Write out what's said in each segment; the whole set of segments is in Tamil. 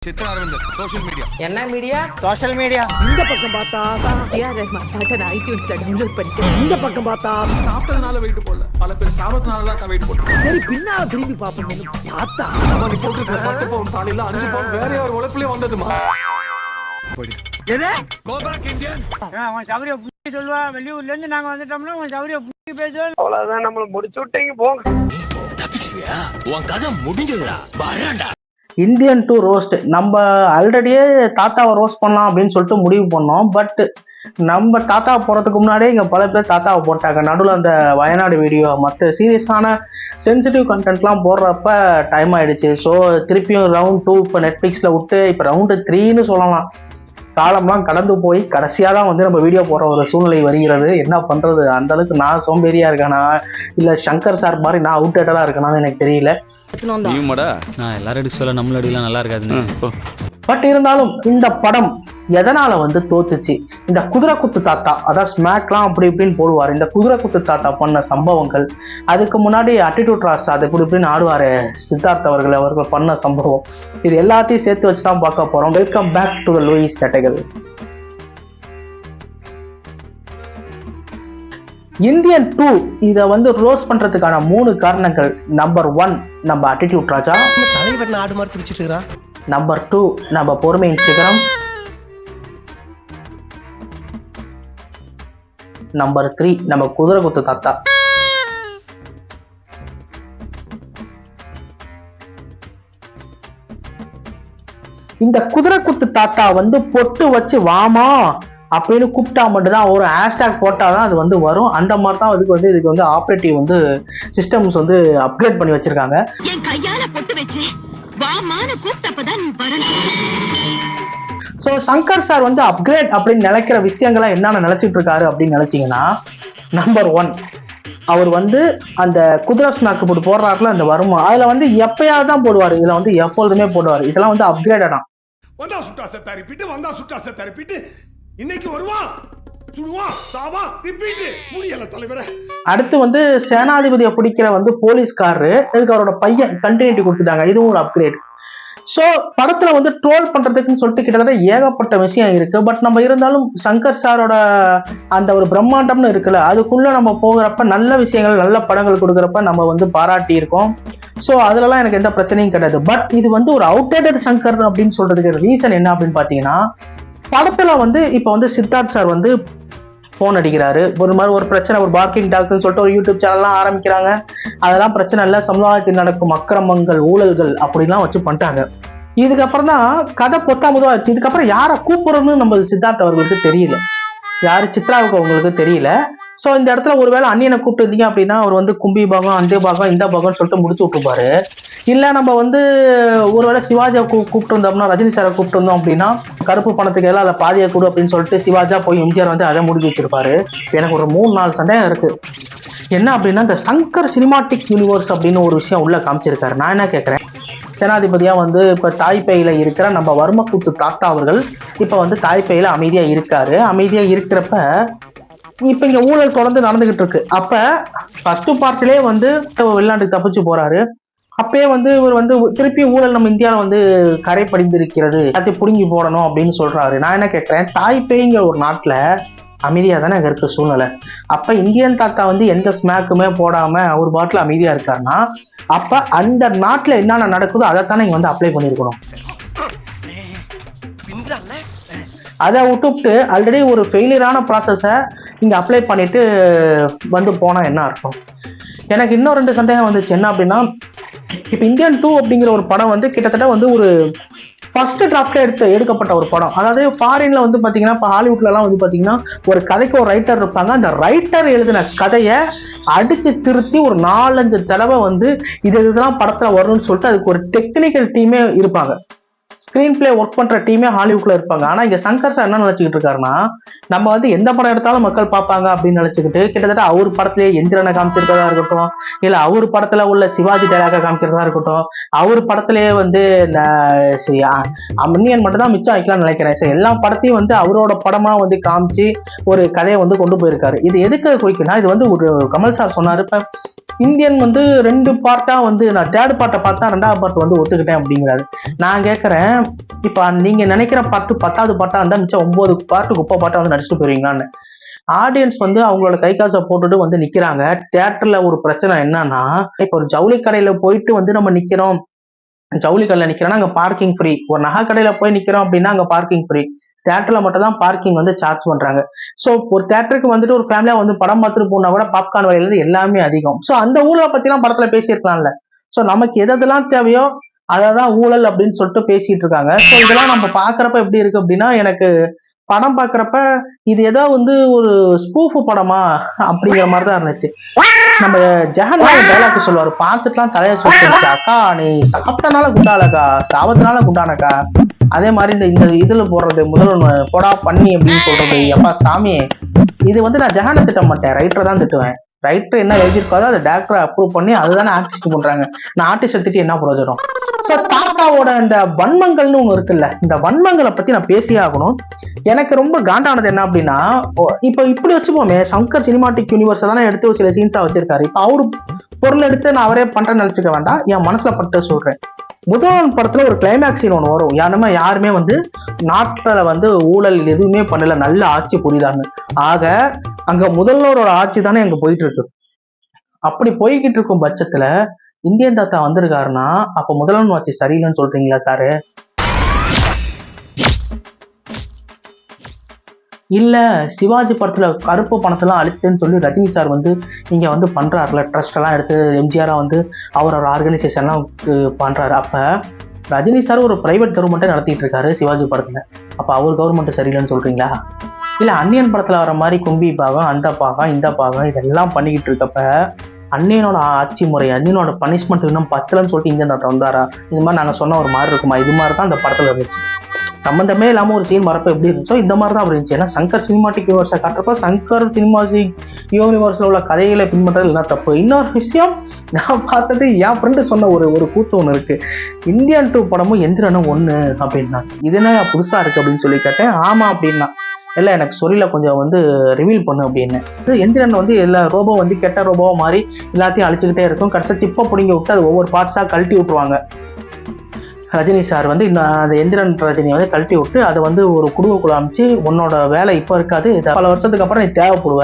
Chitra Aravindan social media. என்ன மீடியா? Social media. இந்த பக்கம் பார்த்தா ஏஆர் ரஹ்மான் பாட்டை நான் ஐடியூன்ஸ்ல டவுன்லோட் பண்ணிட்டேன். இந்த பக்கம் பார்த்தா சாப்பிட்டதுனால வெயிட் போடல, பல பேர் சாப்பிட்டதுனால தான் வெயிட் போட்டுருக்காங்க. சரி பின்னால திரும்பி பார்ப்போம் பார்த்தா நீ போட்டுருக்க 10 பவுன் தாலில 5 பவுன் வேற யார் உழைப்புலயே வந்ததுமா. எது Go back Indian. அவன் சௌரிய புள்ளி சொல்லுவா, வெளியூர்ல இருந்து நாங்க வந்துட்டோம்னா அவன் சௌரிய புள்ளி பேசுவோம். அவ்வளவுதான், நம்மள முடிச்சு விட்டீங்க போங்க. உன் கதை முடிஞ்சதுடா, வரேன்டா. இந்தியன் டூ ரோஸ்ட் நம்ம ஆல்ரெடியே தாத்தாவை ரோஸ்ட் பண்ணலாம் அப்படின்னு சொல்லிட்டு முடிவு பண்ணோம். பட் நம்ம தாத்தாவை போகிறதுக்கு முன்னாடியே இங்கே பல பேர் தாத்தாவை போட்டாங்க. நடுவில் அந்த வயநாடு வீடியோ மற்ற சீரியஸான சென்சிட்டிவ் கண்டென்ட்லாம் போடுறப்ப டைம் ஆயிடுச்சு. ஸோ திருப்பியும் ரவுண்ட் 2 இப்போ நெட்ஃப்ளிக்ஸில் விட்டு இப்போ ரவுண்டு 3ன்னு சொல்லலாம். காலம்லாம் கடந்து போய் கடைசியாக தான் வந்து நம்ம வீடியோ போடுற ஒரு சூழ்நிலை வருகிறது. என்ன பண்ணுறது, அந்தளவுக்கு நான் சோம்பேறியாக இருக்கேனா இல்லை சங்கர் சார் மாதிரி நான் அவுட்டேட்டடாக இருக்கேனான்னு எனக்கு தெரியல. நான் எல்லாரும் சொல்ல நம்மள அடிலாம் நல்லா இருக்காதுன்னு. பட் இருந்தாலும் இந்த படம் எதனால வந்து தோத்துச்சு, இந்த குதிரை குத்து தாத்தா அதாவது ஸ்மாக்லாம் அப்படி இப்படின்னு போடுவார். இந்த குதிரை குத்து தாத்தா பண்ண சம்பவங்கள், அதுக்கு முன்னாடி அட்டிடியூட் ராஸ் அது இப்படி இப்படின்னு ஆடுவாரு சித்தார்த் அவர்கள் பண்ண சம்பவம், இது எல்லாத்தையும் சேர்த்து வச்சு தான் பார்க்க போறோம். Welcome back to the Louis சட்டைகள். இந்தியன் 2 இதை வந்து ரோஸ் பண்றதுக்கான 3 காரணங்கள். நம்பர் 1 நம்ம அட்டிடியூட் ராஜா, தலைவர் ஆடு மாதிரி பிடிச்சிட்டு இருக்கா. நம்பர் 2 நம்ம பொறுமையின் சிகரம், நம்பர் 3 நம்ம குதிரை குத்து தாத்தா. இந்த குதிரை குத்து தாத்தா வந்து பொட்டு வச்சு வாமா அப்படின்னு கூப்பிட்டா மட்டும்தான் ஒரு ஹேஷ்டாக் போட்டாதான் அது வந்து வரும். அந்த மாதிரி தான் இதுக்கு வந்து ஆப்ரேட்டிவ் வந்து சிஸ்டம்ஸ் வந்து அப்கிரேட் பண்ணி வச்சிருக்காங்க. என் கையால பொட்டு வச்சு வாமான கூப்பிட்டப்பதான் நீ வரணும். ஸோ சங்கர் சார் வந்து அப்கிரேட் அப்படின்னு நினைக்கிற விஷயங்கள்லாம் என்னென்ன நினைச்சிட்டு இருக்காரு அப்படின்னு நினைச்சீங்கன்னா, நம்பர் 1 அவர் வந்து அந்த குதிரை ஸ்நாக்கு போட்டு போடுறாருல அந்த வருமா, அதுல வந்து எப்பயாவது தான் போடுவார், இதுல வந்து எப்பொழுதுமே போடுவார். இதெல்லாம் வந்து அப்கிரேடா வந்தா சுட்டா செத்தா ரிப்பீட், வந்தா சுட்டா செத்தா ரிப்பீட். இன்னைக்கு வருவான் சுடுவான் சாவான் ரிப்பீட். முடியல தலைவரே. அடுத்து வந்து சேனாதிபதியை பிடிக்கிற வந்து போலீஸ்காரரு, இதுக்கு அவரோட பையன் கண்டினியூட்டி கொடுத்துட்டாங்க, இதுவும் ஒரு அப்கிரேட். ஸோ படத்துல வந்து ட்ரோல் பண்றதுக்குன்னு சொல்லிட்டு கிட்டத்தட்ட ஏகப்பட்ட விஷயம் இருக்கு. பட் நம்ம இருந்தாலும் சங்கர் சாரோட அந்த ஒரு பிரம்மாண்டம்னு இருக்குல்ல, அதுக்குள்ள நம்ம போகிறப்ப நல்ல விஷயங்கள் நல்ல படங்கள் கொடுக்குறப்ப நம்ம வந்து பாராட்டி இருக்கோம். ஸோ அதுலலாம் எனக்கு எந்த பிரச்சனையும் கிடையாது. பட் இது வந்து ஒரு அவுட்டேட்டட் சங்கர் அப்படின்னு சொல்றதுக்கு ரீசன் என்ன அப்படின்னு பாத்தீங்கன்னா, படத்துல வந்து இப்போ வந்து சித்தார்த் சார் வந்து போன் அடிக்கிறாரு, ஒரு மாதிரி ஒரு பிரச்சனை, ஒரு பார்க்கிங் டாக்டர்னு சொல்லிட்டு ஒரு யூடியூப் சேனல்லாம் ஆரம்பிக்கிறாங்க. அதெல்லாம் பிரச்சனை இல்லை, சமுதாயத்தில் நடக்கும் அக்கிரமங்கள் ஊழல்கள் அப்படிலாம் வச்சு பண்ணிட்டாங்க. இதுக்கப்புறம் தான் கதை பொத்தாமதுவா ஆச்சு. இதுக்கப்புறம் யாரை கூப்பிடணும்னு நம்ம சித்தார்த் அவர்களுக்கு தெரியல, யாரு சித்ராவுக்கு அவங்களுக்கு தெரியல. ஸோ இந்த இடத்துல ஒருவேளை அண்ணியனை கூப்பிட்டு இருந்தீங்க அப்படின்னா அவர் வந்து கும்பி பாகம் அந்த பாகம் இந்த பாகம்னு சொல்லிட்டு முடிச்சு விட்டுப்பாரு. இல்லை நம்ம வந்து ஒருவேளை சிவாஜியை கூப்பிட்டு இருந்தோம்னா, ரஜினி சாரை கூப்பிட்டு இருந்தோம் அப்படின்னா கருப்பு பணத்துக்கு எல்லாம் அதை பாதியை கொடு அப்படின்னு சொல்லிட்டு சிவாஜா போய் எம்ஜிஆர் வந்து அதை முடிச்சு வச்சிருப்பாரு. எனக்கு ஒரு 3-4 சந்தேகம் இருக்கு. என்ன அப்படின்னா, இந்த சங்கர் சினிமாட்டிக் யூனிவர்ஸ் அப்படின்னு ஒரு விஷயம் உள்ள காமிச்சிருக்காரு. நான் என்ன கேட்குறேன், சேனாதிபதியா வந்து இப்போ தாய்பேயில இருக்கிற நம்ம வர்மக்குத்து தாத்தா அவர்கள் இப்போ வந்து தாய்பேயில அமைதியா இருக்காரு. அமைதியா இருக்கிறப்ப இப்ப இங்க ஊழல் தொடர்ந்து நடந்துகிட்டு இருக்கு. அப்ப ஃபர்ஸ்ட் பார்ட்லயே வந்து வெளிநாட்டுக்கு தப்பிச்சு போறாரு. அப்பயே வந்து இவர் வந்து திருப்பி ஊழல் நம்ம இந்தியாவில வந்து கரை படிந்திருக்கிறது, எல்லாத்தையும் புடுங்கி போடணும் அப்படின்னு சொல்றாரு. நான் என்ன கேட்கிறேன், தாய்பேய்ங்கிற ஒரு நாட்டுல அமைதியா தானே அங்க இருக்க சூழ்நிலை. அப்ப இந்தியன் தாத்தா வந்து எந்த ஸ்மாக்குமே போடாம அவர் பாட்டுல அமைதியா இருக்காருன்னா, அப்ப அந்த நாட்டுல என்னென்ன நடக்குதோ அதைத்தானே இங்க வந்து அப்ளை பண்ணிருக்கணும். அதை விட்டுவிட்டு ஆல்ரெடி ஒரு ஃபெயிலியரான ப்ராசஸை இங்கே அப்ளை பண்ணிட்டு வந்து போனால் என்ன அர்த்தம்? எனக்கு இன்னும் 2 சந்தேகம் வந்துச்சு. என்ன அப்படின்னா, இப்போ இந்தியன் 2 அப்படிங்கிற ஒரு படம் வந்து கிட்டத்தட்ட வந்து ஒரு ஃபர்ஸ்ட் டிராஃப்ட்ல எடுக்கப்பட்ட ஒரு படம். அதாவது ஃபாரின்ல வந்து பார்த்தீங்கன்னா, இப்போ ஹாலிவுட்லலாம் வந்து பார்த்தீங்கன்னா ஒரு கதைக்கு ஒரு ரைட்டர் இருப்பாங்க. அந்த ரைட்டர் எழுதின கதையை அடித்து திருத்தி ஒரு 4-5 தடவை வந்து இதெல்லாம் படத்தில் வரும்னு சொல்லிட்டு அதுக்கு ஒரு டெக்னிக்கல் டீமே இருப்பாங்க. ஸ்கிரீன் பிளே ஒர்க் பண்ற டீமே ஹாலிவுட்ல இருப்பாங்க. ஆனா இங்க சங்கர் சார் என்ன நினைச்சுக்கிட்டு இருக்காருன்னா, நம்ம வந்து எந்த படம் எடுத்தாலும் மக்கள் பார்ப்பாங்க அப்படின்னு நினைச்சுக்கிட்டு கிட்டத்தட்ட அவர் படத்திலேயே எந்திரனை காமிச்சிருக்கிறதா இருக்கட்டும், இல்ல அவர் படத்துல உள்ள சிவாஜி டைலாக காமிக்கிறதா இருக்கட்டும், அவர் படத்திலேயே வந்து அம்னியன் மட்டும் தான் மிச்சம் வைக்கலாம்னு நினைக்கிறேன். ஸோ எல்லா படத்தையும் வந்து அவரோட படமா வந்து காமிச்சு ஒரு கதையை வந்து கொண்டு போயிருக்காரு. இது எதுக்கு குறிக்குன்னா, இது வந்து ஒரு கமல் சார் சொன்னாரு, இப்ப இந்தியன் வந்து 2 பார்ட்டா வந்து நான் 3rd பார்ட்டை பார்த்தா 2வது பார்ட் வந்து ஒத்துக்கிட்டேன் அப்படிங்கிறாரு. நான் கேட்கறேன், இப்ப நீங்க நினைக்கிற பார்ட் 10வது பார்ட்டா இருந்தா மிச்சம் 9 பார்ட் குப்பை பார்ட்டா வந்து நடிச்சுட்டு போயிருவீங்களான்னு. ஆடியன்ஸ் வந்து அவங்களோட கை காசை போட்டுட்டு வந்து நிக்கிறாங்க. தியேட்டர்ல ஒரு பிரச்சனை என்னன்னா, இப்ப ஒரு ஜவுளி கடையில போயிட்டு வந்து நம்ம நிக்கிறோம், ஜவுளி கடையில நிக்கிறோம்னா அங்க பார்க்கிங் ஃப்ரீ. ஒரு நகை கடையில போய் நிக்கிறோம் அப்படின்னா அங்க பார்க்கிங் ஃப்ரீ. தியேட்டர்ல மட்டும் தான் பார்க்கிங் வந்து சார்ஜ் பண்றாங்க. ஸோ ஒரு தியேட்டருக்கு வந்துட்டு ஒரு ஃபேமிலியா வந்து படம் பார்த்துட்டு போனா கூட பாப்கார்ன் விலையில இருந்து எல்லாமே அதிகம். ஸோ அந்த ஊழலை பத்தி எல்லாம் படத்துல பேசியிருக்கலாம்ல. ஸோ நமக்கு எதெல்லாம் தேவையோ அதான் ஊழல் அப்படின்னு சொல்லிட்டு பேசிட்டு இருக்காங்க. ஸோ இதெல்லாம் நம்ம பாக்குறப்ப எப்படி இருக்கு அப்படின்னா, எனக்கு படம் பாக்குறப்ப இது ஏதோ வந்து ஒரு ஸ்பூஃப் படமா அப்படிங்கிற மாதிரிதான் இருந்துச்சு. நம்ம ஜெகன் டைலாக் சொல்லுவாரு, பார்த்துட்டுலாம் தலைய சுட்டுச்சு, அக்கா நீ சாப்பிட்டனால குண்டாலக்கா, சாவத்தினால குண்டானக்கா. அதே மாதிரி இந்த இதுல போடுறது முதல்ல போடா பண்ணி அப்படின்னு சொல்றது, எப்பா சாமி இது வந்து நான் ஜெகனை திட்ட மாட்டேன், ரைட்டரை தான் திட்டுவேன். ரைட்டர் என்ன எழுதியிருக்காதோ அதை டேரக்டரை அப்ரூவ் பண்ணி அதுதானே ஆர்டிஸ்ட் பண்றாங்க. நான் ஆர்டிஸ்டை திட்டி என்ன பிரயோஜனம்? ஸோ தாத்தாவோட அந்த வன்மங்கள்னு ஒண்ணு இருக்குல்ல, இந்த வன்மங்களை பத்தி நான் பேசியே ஆகணும். எனக்கு ரொம்ப காண்டானது என்ன அப்படின்னா, இப்போ இப்படி வச்சுப்போமே, சங்கர் சினிமாட்டிக் யூனிவர்ஸ் தானே எடுத்து சில சீன்ஸா வச்சிருக்காரு. இப்போ அவரு பொருள் எடுத்து நான் அவரே பண்றேன்னு நினைச்சுக்க வேண்டாம், என் மனசுல பட்டு சொல்றேன். முதல் படத்துல ஒரு கிளைமேக்ஸ் சீன் ஒன்று வரும், யாருமே வந்து நாட்டில் வந்து ஊழல் எதுவுமே பண்ணல, நல்ல ஆட்சி புரியுதாங்க. ஆக அங்க முதல்வரோட ஆட்சி தானே அங்க போயிட்டு இருக்கு. அப்படி போய்கிட்டு இருக்கும் பட்சத்துல இந்தியன் தாத்தா வந்திருக்காருன்னா அப்ப முதல்வன் ஆட்சி சரியில்லைன்னு சொல்றீங்களா சாரு? இல்ல சிவாஜி படத்துல கருப்பு பணத்தெல்லாம் அழிச்சிட்டேன்னு சொல்லி ரஜினி சார் வந்து இங்க வந்து பண்றாருல, ட்ரஸ்ட் எல்லாம் எடுத்து எம்ஜிஆரா வந்து அவரோட ஆர்கனைசேஷன்லாம் பண்றாரு. அப்ப ரஜினி சார் ஒரு பிரைவேட் கவர்மெண்ட்டை நடத்திட்டு இருக்காரு சிவாஜி படத்துல, அப்ப அவர் கவர்மெண்ட் சரியில்லைன்னு சொல்றீங்களா? இல்ல அன்னியன் படத்துல வர மாதிரி கும்பி பாகம், அந்த பாகம், இந்த பாகம் இதெல்லாம் பண்ணிக்கிட்டு இருக்கப்ப அன்னியனோட ஆட்சி முறை, அன்னியனோட பனிஷ்மெண்ட் இன்னும் பத்தலன்னு சொல்லிட்டு இந்தியன் தாத்தா வந்தாரா? இது மாதிரி நாங்க சொன்ன ஒரு மாதிரி இருக்குமா? இது மாதிரி தான் அந்த படத்துல இருந்துச்சு. சம்பந்தமே இல்லாம ஒரு சீன் வரப்ப எப்படி இருந்துச்சோ இந்த மாதிரி தான் இருந்துச்சு. ஏன்னா சங்கர் சினிமாட்டிக் யூனிவர்ஸை காட்டுறப்ப சங்கர் சினிமாட்டிக் யூனிவர்ஸ்ல உள்ள கதைகளை பின்பற்றது இல்லை தப்பு. இன்னொரு விஷயம், நான் பார்த்தது என் ஃப்ரெண்டு சொன்ன ஒரு கூத்து ஒன்று இருக்கு, இந்தியன் 2 படமும் எந்திரனும் ஒண்ணு அப்படின்னா. இது என்ன புதுசா இருக்கு அப்படின்னு சொல்லி கேட்டேன். ஆமா அப்படின்னா, இல்லை எனக்கு சொல்லில கொஞ்சம் வந்து ரிவீல் பண்ணு அப்படின்னு. எந்திரன் வந்து எல்லா ரோபோ வந்து கெட்ட ரோபோவா மாறி எல்லாத்தையும் அழிச்சுக்கிட்டே இருக்கும். கடைசி டிப்பை பிடிங்க விட்டு அது ஒவ்வொரு பார்ட்ஸா கழட்டி விட்டுருவாங்க. ரஜினி சார் வந்து அந்த எந்திரன் ரஜினியை வந்து கழட்டி விட்டு அதை வந்து ஒரு குடும்பக்குள்ள அமைச்சு, உன்னோட வேலை இப்போ இருக்காது, பல வருஷத்துக்கு அப்புறம் நீ தேவைப்படுவ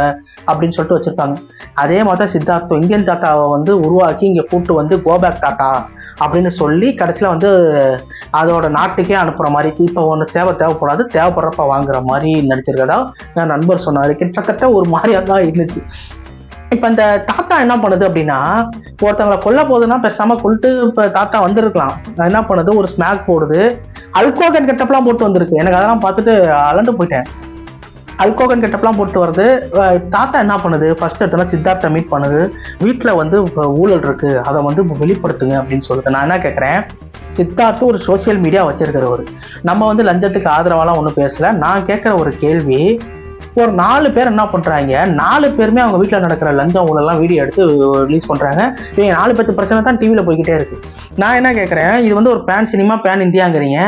அப்படின்னு சொல்லிட்டு வச்சிருக்காங்க. அதே மாதிரி சித்தார்த்தம் இந்தியன் தாத்தாவை வந்து உருவாக்கி இங்கே கூப்பிட்டு வந்து கோபேக் டாட்டா அப்படின்னு சொல்லி கடைசியில் வந்து அதோட நாட்டுக்கே அனுப்புற மாதிரி, இப்போ ஒன்று சேவை தேவைப்படாது, தேவைப்படுறப்ப வாங்குற மாதிரி நடிச்சிருக்கதா என் நண்பர் சொன்னார். கிட்டத்தட்ட ஒரு மாதிரியாக தான் இருந்துச்சு. இப்போ இந்த தாத்தா என்ன பண்ணுது அப்படின்னா, ஒருத்தவங்களை கொல்ல போகுதுன்னா பேசாம கொல்லிட்டு இப்போ தாத்தா வந்திருக்கலாம். என்ன பண்ணுது, ஒரு ஸ்மாக் போடுது, அல்கோகன் கெட்டப்லாம் போட்டு வந்திருக்கு. எனக்கு அதெல்லாம் பார்த்துட்டு அலண்டு போயிட்டேன். அல்கோகன் கெட்டப்லாம் போட்டு வருது. தாத்தா என்ன பண்ணுது, ஃபர்ஸ்ட் எடுத்தோன்னா சித்தார்த்தை மீட் பண்ணுது, வீட்டில் வந்து ஊழல் இருக்கு, அதை வந்து வெளிப்படுத்துங்க அப்படின்னு சொல்லுது. நான் என்ன கேட்குறேன், சித்தார்த்து ஒரு சோசியல் மீடியா வச்சிருக்கிறவர், நம்ம வந்து லஞ்சத்துக்கு ஆதரவாலாம் ஒன்றும் பேசல. நான் கேட்குற ஒரு கேள்வி, ஒரு 4 பேர் என்ன பண்றாங்க, 4 பேருமே அவங்க வீட்டில் நடக்கிற லஞ்சம் ஊழலாம் வீடியோ எடுத்து ரிலீஸ் பண்றாங்க. இவங்க 4 பேருக்கு பிரச்சனை தான் டிவியில போய்கிட்டே இருக்கு. நான் என்ன கேட்குறேன், இது வந்து ஒரு பேன் சினிமா பேன் இந்தியாங்கிறீங்க,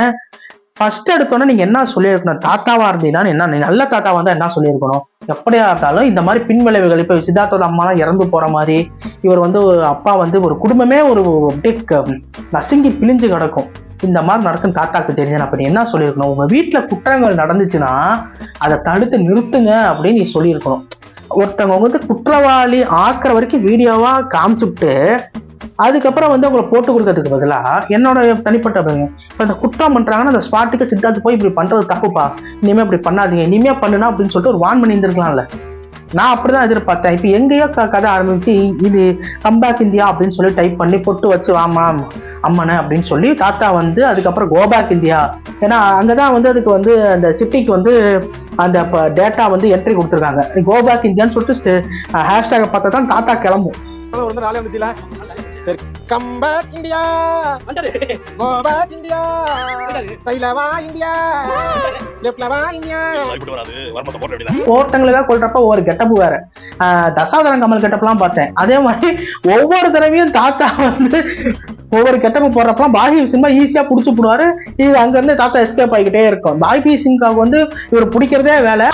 ஃபர்ஸ்ட் எடுத்தோன்னா நீங்க என்ன சொல்லியிருக்கணும்? தாத்தாவா இருந்தீங்கன்னா என்ன, நல்ல தாத்தாவா இருந்தா என்ன சொல்லியிருக்கணும்? எப்படியா இருந்தாலும் இந்த மாதிரி பின் விளைவுகள், இப்போ சித்தார்த்தோட அம்மாலாம் இறந்து போற மாதிரி, இவர் வந்து அப்பா வந்து ஒரு குடும்பமே ஒரு நசுங்கி பிழிஞ்சு கிடக்கும், இந்த மாதிரி நடக்கும் தாத்தாக்கு தெரிஞ்சு. அப்ப நீ என்ன சொல்லியிருக்கணும், உங்க வீட்டுல குற்றங்கள் நடந்துச்சுன்னா அதை தடுத்து நிறுத்துங்க அப்படின்னு நீ சொல்லியிருக்கணும். ஒருத்தவங்க வந்து குற்றவாளி ஆக்குற வரைக்கும் வீடியோவா காமிச்சுட்டு அதுக்கப்புறம் வந்து அவங்களை போட்டு கொடுக்கறதுக்கு பதிலா, என்னோட தனிப்பட்ட இப்ப இந்த குற்றம் பண்றாங்கன்னா அந்த ஸ்பாட்டுக்கு சித்தார்த்து போய் இப்படி பண்றது தப்புப்பா, இனிமே இப்படி பண்ணாதீங்க, இனிமே பண்ணுனா அப்படின்னு சொல்லிட்டு ஒரு வான் பண்ணி இருந்திருக்கலாம்ல. நான் அப்படிதான் எதிர்பார்த்தேன். இப்ப எங்கேயோ கதை ஆரம்பிச்சு இது கம்பேக் இந்தியா அப்படின்னு சொல்லி டைப் பண்ணி பொட்டு வச்சு ஆமா அம்மனை அப்படின்னு சொல்லி தாத்தா வந்து அதுக்கப்புறம் கோபேக் இந்தியா, ஏன்னா அங்கதான் வந்து அதுக்கு வந்து அந்த சிட்டிக்கு வந்து அந்த டேட்டா வந்து என்ட்ரி கொடுத்துருக்காங்க. கோபேக் இந்தியான்னு சொல்லிட்டு ஹேஷ்டேக் பார்த்தா தான் தாத்தா கிளம்பும். நாளே வந்துச்சுல சரி, கம்பேக் இந்தியா, கோபேக் இந்தியா, சைடுல வா இந்தியா, லெஃப்ட்ல வா இந்தியா. ஒருத்தங்களுக்காக கொள்றப்ப ஒவ்வொரு கெட்டப்பு வேற. தசாவதாரம் கமல் கெட்டப்லாம் பார்த்தேன். அதே மாதிரி ஒவ்வொரு தடவையும் தாத்தா வந்து ஒவ்வொரு கெட்டப்பு போடுறப்பலாம் பாபி சிங்கா ஈஸியா புடிச்சு போடுவாரு. இது அங்க இருந்து தாத்தா எஸ்கேப் ஆகிக்கிட்டே இருக்கும். பாபி சிங்காவுக்கு வந்து இவர் பிடிக்கிறதே வேலை.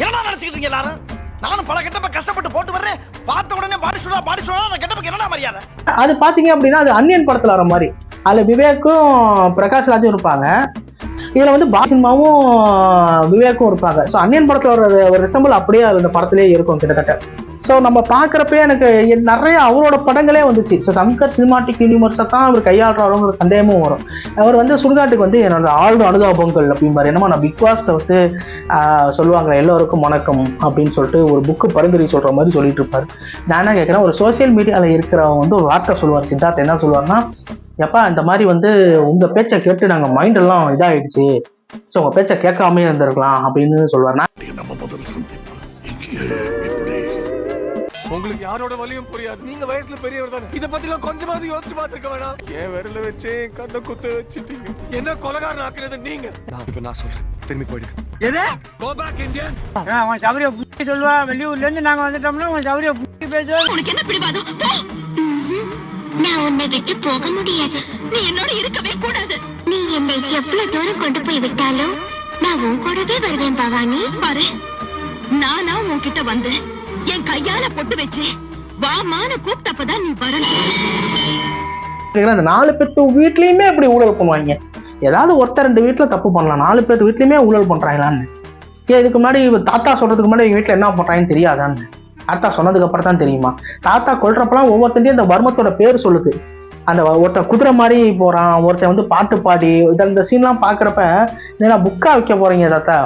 என்ன நினைச்சுக்கிட்டு எல்லாரும் நானும் பல கெட்டப்ப கஷ்டப்பட்டு போட்டு வர்றேன். பார்த்த உடனே பாடி சொல்லா அந்த கெட்டப்புக்கு என்னடா மரியாதை? அது பாத்தீங்க அப்படின்னா அது அன்னியன் படத்துல வர மாதிரி. அதுல விவேக்கும் பிரகாஷ் ராஜும் இருப்பாங்க, இதுல வந்து பாசின்மாவும் விவேக்கும் இருப்பாங்க. ஸோ அன்னியன் படத்துல ஒரு ரிசம்பிள் அப்படியே அந்த படத்திலேயே இருக்கும் கிட்டத்தட்ட. ஸோ நம்ம பார்க்குறப்ப எனக்கு நிறைய அவரோட படங்களே வந்துச்சு. ஸோ சங்கர் சினிமாட்டிக் யூனிவர்ஸை தான் அவர் கையாளுறாருங்கிற சந்தேகமும் வரும். அவர் வந்து சுடுகாட்டுக்கு வந்து என்னோட ஆழ்ந்த அனுதாபங்கள் அப்படிம்பாரு. என்னமா நான் பிக் பாஸ்ல வந்து சொல்லுவாங்க எல்லோருக்கும் வணக்கம் அப்படின்னு சொல்லிட்டு ஒரு புக்கு பரிந்துரை சொல்ற மாதிரி சொல்லிட்டு இருப்பாரு. நான் என்ன கேட்குறேன், ஒரு சோசியல் மீடியாவில் இருக்கிறவங்க வந்து ஒரு வார்த்தை சொல்லுவார். சித்தார்த் என்ன சொல்லுவார்னா, எப்பா இந்த மாதிரி வந்து உங்க பேச்சை கேட்டு நாங்கள் மைண்ட் எல்லாம் இதாகிடுச்சு, ஸோ உங்க பேச்சை கேட்காமே இருந்திருக்கலாம் அப்படின்னு சொல்லுவார். உங்களுக்கு யாரோட வலியும் புரியாது, நீங்க வயசுல பெரியவர் தானே, இத பத்தி எல்லாம் கொஞ்சமாவது யோசிச்சு பார்த்திருக்க வேணாம். ஏன் விரல வச்சு கண்ணை குத்த வச்சுட்டீங்க, என்ன கொலைகாரன் ஆக்குறது நீங்க. இப்ப நான் சொல்றேன், திரும்பி போயிடுங்க. எது Go back Indian. உன் சௌரிய புத்தி சொல்லுவா, வெளியூர்ல இருந்து நாங்க வந்துட்டோம்னா உன் சௌரிய புத்தி பேசுவா. உனக்கு என்ன பிடிவாதம்? நான் உன்னை விட்டு போக முடியாது, நீ என்னோட இருக்கவே கூடாது. நீ என்னை எவ்வளவு தூரம் கொண்டு போய் விட்டாலும் நான் உன் கூடவே வருவேன் பவானி. பாரு, நானா உன்கிட்ட வந்து என் கையால பொட்டு வச்சு வாமான கூப்பிட்டப்பதான் நீ வரணும். அந்த 4 பேத்து வீட்லயுமே இப்படி ஊழல் பண்ணுவாங்க. ஏதாவது ஒருத்தர் 2 வீட்டுல தப்பு பண்ணலாம், 4 பேர் வீட்லயுமே ஊழல் பண்றாங்களான்னு. இதுக்கு முன்னாடி தாத்தா சொல்றதுக்கு முன்னாடி எங்க வீட்டுல என்ன பண்றாங்கன்னு தெரியாதான்னு தாத்தா சொன்னதுக்கு அப்புறம் தான் தெரியுமா. தாத்தா கொல்றப்பெல்லாம் ஒவ்வொருத்தையும் அந்த வர்மத்தோட பேர் சொல்லுது. அந்த ஒருத்தர் குதிரை மாதிரி போறான், ஒருத்தன் வந்து பாட்டு பாடி இந்த சீன்லாம் பாக்குறப்ப என்ன புக்கா வைக்க போறீங்க தாத்தா?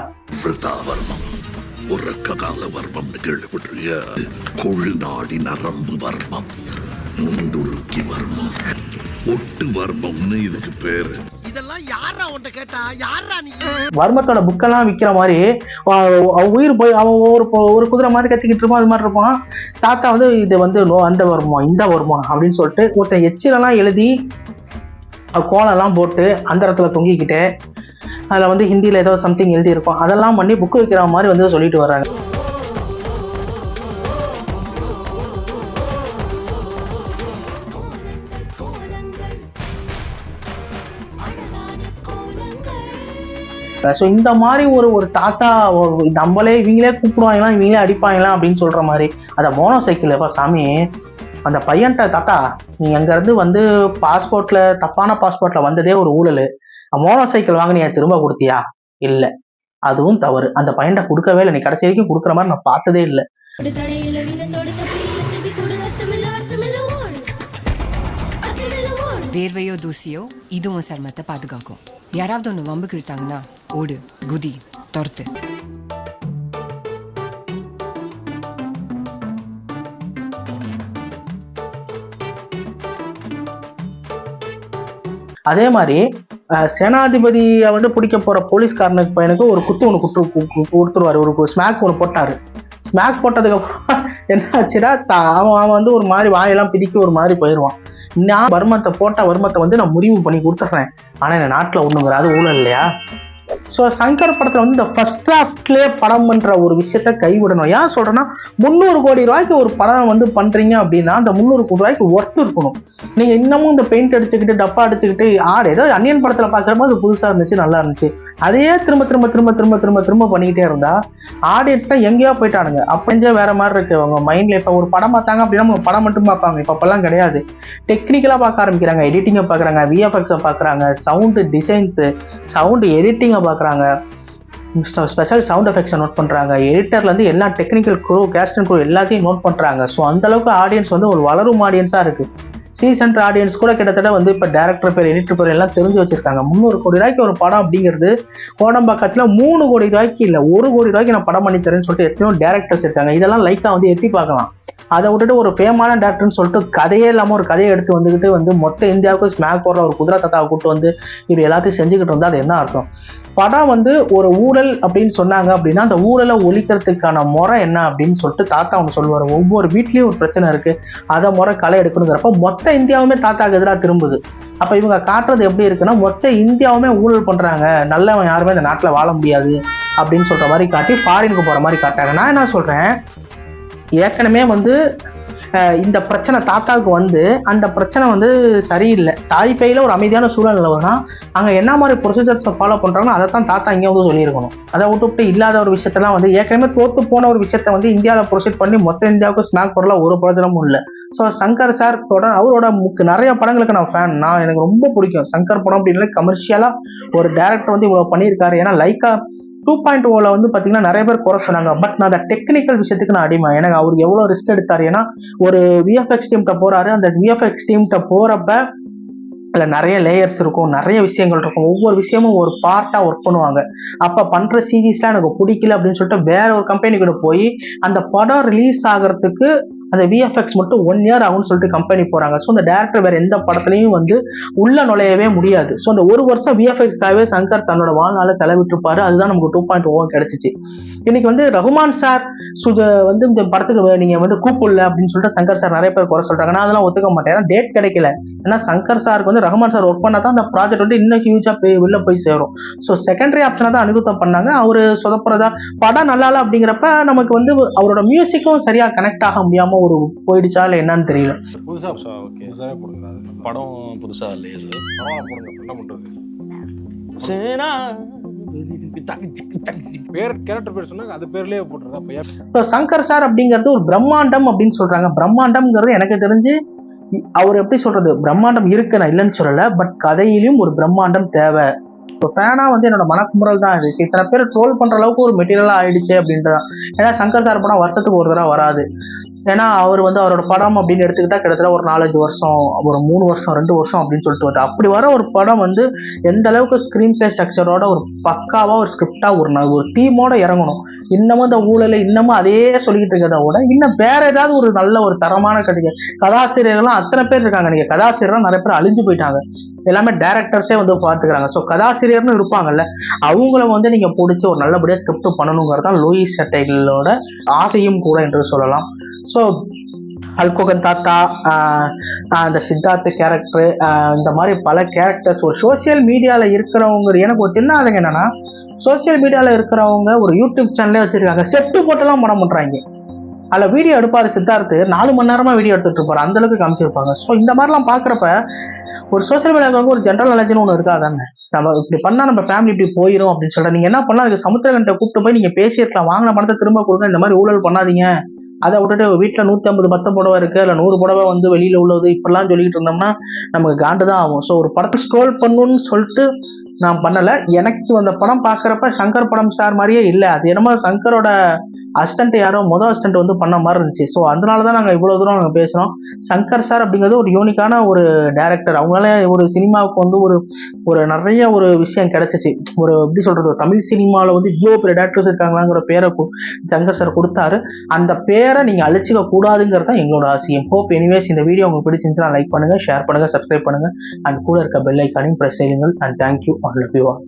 உறக்க கால வர்மம்னு கேள்விப்பட்டிருக்கிய? கொழு நாடி நரம்பு வர்மம், நுண்டுருக்கி வர்மம், ஒட்டு வர்மம்னு இதுக்கு பேரு. இதெல்லாம் யாரா உன்கிட்ட கேட்டா? யாரா நீ? வர்மத்தோட புக்கெல்லாம் விற்கிற மாதிரி உயிர் போய் அவன் ஒரு குதிரை மாதிரி கத்திக்கிட்டு இருப்பான். அது மாதிரி இருப்பான். தாத்தா வந்து இது வந்து அந்த வருமம் இந்த வருமம் அப்படின்னு சொல்லிட்டு ஒருத்தன் எச்சிலெல்லாம் எழுதி கோலெல்லாம் போட்டு அந்த இடத்துல தொங்கிக்கிட்டு அதில் வந்து ஹிந்தியில் ஏதோ சம்திங் எழுதி இருக்கும், அதெல்லாம் பண்ணி புக்கு வைக்கிற மாதிரி வந்து சொல்லிட்டு வர்றாங்க. ஸோ இந்த மாதிரி ஒரு தாத்தா நம்மளே இவங்களே கூப்பிடுவாங்களா, இவங்களே அடிப்பாங்களா அப்படின்னு சொல்ற மாதிரி. அந்த மோனோ சைக்கிள் எப்போ சாமி அந்த பையன்ட்ட, தாத்தா நீ அங்கேருந்து வந்து பாஸ்போர்ட்ல தப்பான பாஸ்போர்ட்ல வந்ததே ஒரு ஊழல், மோனோ சைக்கிள் வாங்கினியா திரும்ப கொடுத்தியா? இல்லை, அதுவும் தவறு. அந்த பையன்ட்ட கொடுக்கவே இல்லை, நீ கடைசி வரைக்கும் கொடுக்குற மாதிரி நான் பார்த்ததே இல்லை. வேர்வையோ தூசியோ இதுவும் சர்மத்தை பாதுகாக்கும். யாராவது ஒன்று வம்புக்கு இழுத்தாங்கன்னா ஓடு, குதி, தொர்த்து. அதே மாதிரி சேனாதிபதியை வந்து பிடிக்க போற போலீஸ்காரனுக்கு பையனுக்கு ஒரு குத்து ஒன்று கொடுத்துருவாரு, ஒரு ஸ்மாக் ஒன்று போட்டாரு. ஸ்மாக் போட்டதுக்கு அப்புறம் என்ன ஆச்சுன்னா அவன் வந்து ஒரு மாதிரி வாயெல்லாம் பிடிக்க ஒரு மாதிரி போயிடுவான். நான் வருமத்தை வந்து நான் முடிவு பண்ணி கொடுத்துட்றேன், ஆனா இந்த நாட்டில் ஒண்ணுங்கிற அது ஊழல் இல்லையா? ஸோ சங்கர் படத்துல வந்து இந்த ஃபர்ஸ்ட் டிராஃப்ட்லேயே படம் பண்ற ஒரு விஷயத்த கைவிடணும். ஏன் சொல்றேன்னா 300 கோடி ரூபாய்க்கு ஒரு படம் வந்து பண்றீங்க அப்படின்னா அந்த 300 கோடி ரூபாய்க்கு ஒர்த்து இருக்கணும். நீங்க இன்னமும் இந்த பெயிண்ட் அடிச்சுக்கிட்டு டப்பா அடிச்சுக்கிட்டு ஏதோ அன்னியன் படத்துல பாக்குறப்போ அது புதுசா இருந்துச்சு, நல்லா இருந்துச்சு, அதையே திரும்ப பண்ணிக்கிட்டே இருந்தா ஆடியன்ஸ் தான் எங்கேயோ போயிட்டானுங்க. அப்பஞ்சே வேற மாதிரி இருக்கு அவங்க மைண்ட்ல. இப்ப ஒரு படம் பார்த்தாங்க அப்படின்னா நம்ம படம் மட்டும் பார்ப்பாங்க, இப்ப அப்பெல்லாம் கிடையாது. டெக்னிக்கலா பார்க்க ஆரம்பிக்கிறாங்க, எடிட்டிங்கை பாக்குறாங்க, விஎஃப்எக்ஸை பாக்குறாங்க, சவுண்டு டிசைன்ஸ், சவுண்டு எடிட்டிங்கை பாக்குறாங்க, ஸ்பெஷல் சவுண்ட் எஃபெக்ட்ஸை நோட் பண்றாங்க, எடிட்டர்ல இருந்து எல்லா technical crew, cast and crew எல்லாத்தையும் நோட் பண்றாங்க. ஸோ அந்த அளவுக்கு ஆடியன்ஸ் வந்து ஒரு வளரும் ஆடியன்ஸா இருக்கு. சீசன்ட் ஆடியன்ஸ் கூட கிட்டத்தட்ட வந்து இப்போ டேரக்டர் பேர், எடிட்டர் பேர் எல்லாம் தெரிஞ்சு வச்சிருக்காங்க. 300 கோடி ரூபாய்க்கு ஒரு படம் அப்படிங்கிறது கோடம்பாக்கத்துல 3 கோடி ரூபாய்க்கு இல்லை 1 கோடி ரூபாய்க்கு நான் படம் பண்ணி தரேன்னு சொல்லிட்டு எத்தனையோ டேரக்டர்ஸ் இருக்காங்க. இதெல்லாம் லைக்கா வந்து எட்டி பார்க்கலாம். அதை விட்டுட்டு ஒரு ஃபேமான டேரக்டர்னு சொல்லிட்டு கதையே இல்லாமல் ஒரு கதையை எடுத்து வந்துக்கிட்டு வந்து மொத்த இந்தியாவுக்கு ஸ்மாக் போடுற ஒரு குதிரை தாத்தாவை கூப்பிட்டு வந்து இப்படி எல்லாத்தையும் செஞ்சுக்கிட்டு இருந்தால் அது என்ன அர்த்தம்? படம் வந்து ஒரு ஊழல் அப்படின்னு சொன்னாங்க அப்படின்னா அந்த ஊழலை ஒழிக்கிறதுக்கான முறை என்ன அப்படின்னு சொல்லிட்டு தாத்தா ஒன்று சொல்லுவார். ஒவ்வொரு வீட்லேயும் ஒரு பிரச்சனை இருக்கு, அதை முறை களை எடுக்கணுங்கிறப்ப மொத்த இந்தியாவுமே தாத்தாக்கு எதிராக திரும்புது. அப்போ இவங்க காட்டுறது எப்படி இருக்குன்னா மொத்த இந்தியாவுமே ஊழல் பண்றாங்க, நல்லவன் யாருமே இந்த நாட்டில் வாழ முடியாது அப்படின்னு சொல்ற மாதிரி காட்டி ஃபாரினுக்கு போற மாதிரி காட்டாங்க. நான் என்ன சொல்றேன், ஏற்கனவே வந்து இந்த பிரச்சனை தாத்தாவுக்கு வந்து அந்த பிரச்சனை வந்து சரியில்லை, தாய்ப்பையில் ஒரு அமைதியான சூழ்நிலை வரும்னா அங்கே என்ன மாதிரி ப்ரொசீஜர்ஸை ஃபாலோ பண்ணுறாங்கன்னா அதை தான் தாத்தா இங்கே வந்து சொல்லியிருக்கணும். அதை விட்டுவிட்டு இல்லாத ஒரு விஷயத்தெல்லாம் வந்து ஏற்கனவே தோற்று போன ஒரு விஷயத்த வந்து இந்தியாவில் ப்ரொசீட் பண்ணி மொத்த இந்தியாவுக்கு ஸ்மாக் பொருளாக ஒரு பிரயோஜனமும் இல்லை. ஸோ சங்கர் சார் அவரோட நிறைய படங்களுக்கு நான் ஃபேன். எனக்கு ரொம்ப பிடிக்கும் சங்கர் படம் அப்படின்னா. கமர்ஷியலாக ஒரு டேரக்டர் வந்து இவ்வளோ பண்ணியிருக்காரு. ஏன்னா லைக்கா 2.0 வந்து பார்த்தீங்கன்னா நிறைய பேர் குறை சொன்னாங்க. பட் நான் அந்த டெக்னிக்கல் விஷயத்துக்கு நான் அடிமை. எனக்கு அவருக்கு எவ்வளோ ரிஸ்க் எடுத்தாரு. ஏன்னா ஒரு விஎஃப்எக்ஸ் டீம்கிட்ட போறாரு. அந்த விஎஃப்எக்ஸ் டீம்கிட்ட போறப்ப அதில் நிறைய லேயர்ஸ் இருக்கும், நிறைய விஷயங்கள் இருக்கும். ஒவ்வொரு விஷயமும் ஒரு பார்ட்டாக ஒர்க் பண்ணுவாங்க. அப்போ பண்ணுற சீரீஸ்லாம் எனக்கு பிடிக்கல அப்படின்னு சொல்லிட்டு வேற ஒரு கம்பெனி கூட போய் அந்த படம் ரிலீஸ் ஆகிறதுக்கு அந்த விஎஃப்எக்ஸ் மட்டும் 1 year ஆகும்னு சொல்லிட்டு கம்பெனி போகிறாங்க. ஸோ அந்த டேரக்டர் வேறு எந்த படத்துலையும் வந்து உள்ள நுழையவே முடியாது. ஸோ அந்த 1 வருஷம் விஎஃப்எக்ஸ்க்காகவே சங்கர் தன்னோட வாழ்நாளை செலவிட்டுருப்பாரு. அதுதான் நமக்கு 2.0 கிடைச்சிச்சு. இன்னைக்கு வந்து ரகுமான் சார் வந்து இந்த படத்துக்கு நீங்கள் வந்து கூப்பிடல அப்படின்னு சொல்லிட்டு சங்கர் சார் நிறைய பேர் குறை சொல்கிறாங்க. நான் அதெல்லாம் ஒத்துக்க மாட்டேன். ஏன்னா டேட் கிடைக்கல. ஏன்னா சங்கர் சாருக்கு வந்து ரகுமான் சார் ஒர்க் பண்ணால் தான் அந்த ப்ராஜெக்ட் வந்து இன்னும் ஹியூஜாக வெளில போய் சேரும். ஸோ செகண்டரி ஆப்ஷனாக தான் அனிருத்தம் பண்ணாங்க. அவர் சொதப்புறதா படம் நல்லா இல்லை அப்படிங்கிறப்ப நமக்கு வந்து அவரோட மியூசிக்கும் சரியாக கனெக்ட் ஆக முடியாமல் ஒரு போயிடுச்சா இல்லை என்னன்னு தெரியல. புதுசாக ஓகே புதுசாகவே போடுங்க. படம் புதுசா இல்லையே சார். பரவாயில்ல போடுங்க. என்ன பண்ணுறது பேர் கேரக்டர் பேர் சொன்னாங்க அது பேர்லேயே போட்டுருந்தா. இப்போ சங்கர் சார் அப்படிங்கிறது ஒரு பிரம்மாண்டம் அப்படின்னு சொல்றாங்க. பிரம்மாண்டம்ங்கிறது எனக்கு தெரிஞ்சு அவர் எப்படி சொல்றது, பிரம்மாண்டம் இருக்கு நான் இல்லைன்னு சொல்லலை. பட் கதையிலும் ஒரு பிரம்மாண்டம் தேவை. இப்போ ஃபேனா வந்து என்னோட மனக்குமுறல் தான் இருந்துச்சு. இத்தனை பேர் ட்ரோல் பண்ற அளவுக்கு ஒரு மெட்டீரியலா ஆயிடுச்சு அப்படின்றதான். ஏன்னா சங்கர் சார் படம் வருஷத்துக்கு ஒரு தடவை வராது. ஏன்னா அவர் வந்து அவரோட படம் அப்படின்னு எடுத்துக்கிட்டா கிட்டத்தட்ட ஒரு 4-5 வருஷம், ஒரு 3 வருஷம் 2 வருஷம் அப்படின்னு சொல்லிட்டு வருது. அப்படி வர ஒரு படம் வந்து எந்த அளவுக்கு ஸ்கிரீன் பிளே ஸ்ட்ரக்சரோட ஒரு பக்காவா ஒரு ஸ்கிரிப்டா ஒரு டீமோட இறங்கணும். இன்னமும் இந்த ஊழல இன்னமும் அதே சொல்லிக்கிட்டு இருக்கிறத விட இன்னும் வேற ஏதாவது ஒரு நல்ல ஒரு தரமான கதாசிரியர்கள்லாம் அத்தனை பேர் இருக்காங்க. நீங்க கதாசிரியர்லாம் நிறைய பேர் அழிஞ்சு போயிட்டாங்க. எல்லாமே டைரக்டர்ஸே வந்து பார்த்துக்கிறாங்க. ஸோ கதாசிரியர்னு இருப்பாங்கல்ல, அவங்கள வந்து நீங்க பிடிச்சி ஒரு நல்லபடியா ஸ்கிரிப்ட் பண்ணணுங்கிறது தான் லூயிஸ் சட்டைகளோட ஆசையும் கூட என்று சொல்லலாம். ஸோ அல்கோகன் தாத்தா, அந்த சித்தார்த் கேரக்டர், இந்த மாதிரி பல கேரக்டர்ஸ் ஒரு சோசியல் மீடியாவில் இருக்கிறவங்க. எனக்கு ஒரு சின்ன அதுங்க என்னன்னா, சோசியல் மீடியாவில் இருக்கிறவங்க ஒரு யூடியூப் சேனலே வச்சிருக்காங்க. செட்டு போட்டெல்லாம் படம் பண்ணுறாங்க. அதில் வீடியோ எடுப்பாரு சித்தார்த்து, 4 மணி நேரமாக வீடியோ எடுத்துட்டு இருப்பாரு. அந்த அளவுக்கு காமிச்சிருப்பாங்க. ஸோ இந்த மாதிரிலாம் பார்க்குறப்ப ஒரு சோசியல் மீடியாவுக்கு ஒரு ஜென்ரல் நாலேஜ்னு ஒன்று இருக்காதானே. நம்ம இப்படி பண்ணால் நம்ம ஃபேமிலி இப்படி போயிடும் அப்படின்னு சொல்லிட்டு நீங்கள் என்ன பண்ணலாம், அதுக்கு சமுத்திரகன்ட்ட கூப்பிட்டு போய் நீங்கள் பேசியிருக்கலாம். வாங்கின பணத்தை திரும்ப கொடுங்க, இந்த மாதிரி ஊழல் பண்ணாதீங்க. அதை விட்டுட்டு வீட்டில் 150 பத்த புடவை இருக்கு, இல்லை 100 புடவை வந்து வெளியில உள்ளது இப்படிலாம் சொல்லிக்கிட்டு இருந்தோம்னா நமக்கு காண்டு தான் ஆகும். ஸோ ஒரு படத்தை ஸ்க்ரோல் பண்ணணும்னு சொல்லிட்டு நான் பண்ணலை. எனக்கு அந்த படம் பார்க்குறப்ப சங்கர் படம் சார் மாதிரியே இல்லை. அது என்னமோ சங்கரோட அசிஸ்டன்ட் யாரோ அசிஸ்டன்ட் வந்து பண்ண மாதிரி இருந்துச்சு. ஸோ அதனால தான் நாங்கள் இவ்வளோ தூரம் நாங்கள் பேசுகிறோம். சங்கர் சார் அப்படிங்கிறது ஒரு யூனிக்கான ஒரு டேரக்டர். அவங்களால ஒரு சினிமாவுக்கு வந்து ஒரு நிறைய ஒரு விஷயம் கிடைச்சிச்சு. ஒரு எப்படி சொல்றது, தமிழ் சினிமாவில் வந்து இவ்வளோ பெரிய டேரக்டர்ஸ் இருக்காங்களாங்கிற பேரை சங்கர் சார் கொடுத்தாரு. அந்த பேரை நீங்கள் அழிச்சிக்க கூடாதுங்கிறது தான் எங்களோட ஆசையம். ஹோப் எனிவேஸ் இந்த வீடியோ உங்களுக்கு பிடிச்சிருந்துச்சுன்னா லைக் பண்ணுங்க, ஷேர் பண்ணுங்க, சப்ஸ்கிரைப் பண்ணுங்க, அண்ட் கூட இருக்க பெல் ஐக்கானையும் பிரஸ் செய்யுங்கள். And thank you, all of you all.